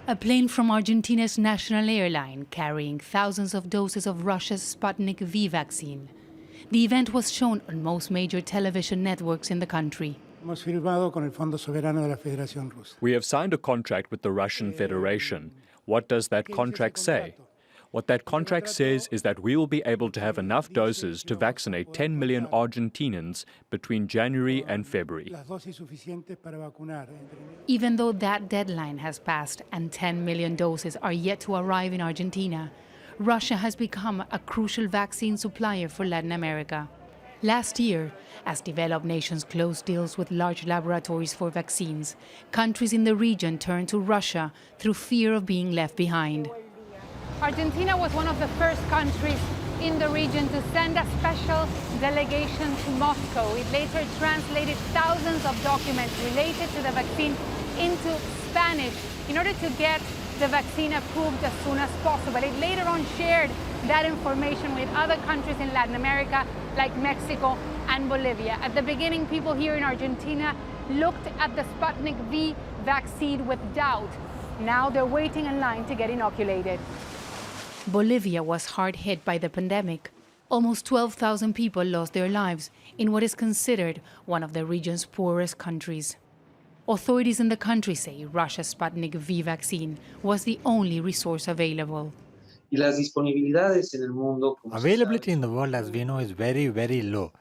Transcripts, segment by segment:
A plane from Argentina's national airline carrying thousands of doses of Russia's Sputnik V vaccine. The event was shown on most major television networks in the country. We have signed a contract with the Russian Federation. What does that contract say? What that contract says is that we will be able to have enough doses to vaccinate 10 million Argentinians between January and February. Even though that deadline has passed and 10 million doses are yet to arrive in Argentina, Russia has become a crucial vaccine supplier for Latin America. Last year, as developed nations closed deals with large laboratories for vaccines, countries in the region turned to Russia through fear of being left behind. Argentina was one of the first countries in the region to send a special delegation to Moscow. It later translated thousands of documents related to the vaccine into Spanish in order to get the vaccine approved as soon as possible. It later on shared that information with other countries in Latin America like Mexico and Bolivia. At the beginning, people here in Argentina looked at the Sputnik V vaccine with doubt. Now they're waiting in line to get inoculated. Bolivia was hard hit by the pandemic. Almost 12,000 people lost their lives in what is considered one of the region's poorest countries. Authorities in the country say Russia's Sputnik V vaccine was the only resource available. Availability in the world, as we know, is very, very low.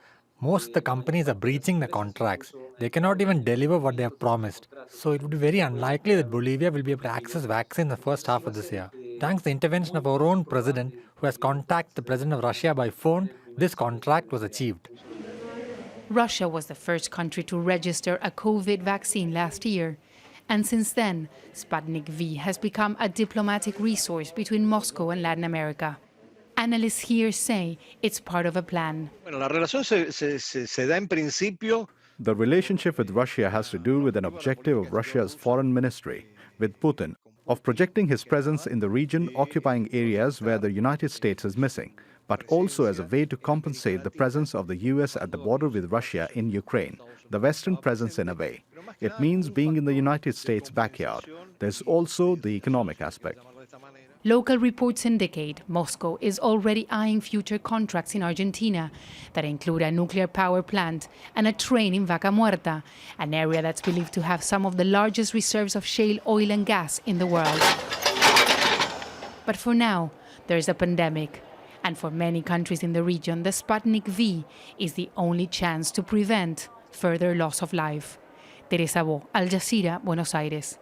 Most of the companies are breaching the contracts. They cannot even deliver what they have promised. So it would be very unlikely that Bolivia will be able to access vaccine in the first half of this year. Thanks to the intervention of our own president, who has contacted the president of Russia by phone, this contract was achieved. Russia was the first country to register a COVID vaccine last year. And since then, Sputnik V has become a diplomatic resource between Moscow and Latin America. Analysts here say it's part of a plan. The relationship with Russia has to do with an objective of Russia's foreign ministry, with Putin, of projecting his presence in the region, occupying areas where the United States is missing, but also as a way to compensate the presence of the US at the border with Russia in Ukraine, the Western presence in a way. It means being in the United States' backyard. There's also the economic aspect. Local reports indicate Moscow is already eyeing future contracts in Argentina that include a nuclear power plant and a train in Vaca Muerta, an area that's believed to have some of the largest reserves of shale oil and gas in the world. But for now, there is a pandemic. And for many countries in the region, the Sputnik V is the only chance to prevent further loss of life. Teresa, Al Jazeera, Buenos Aires.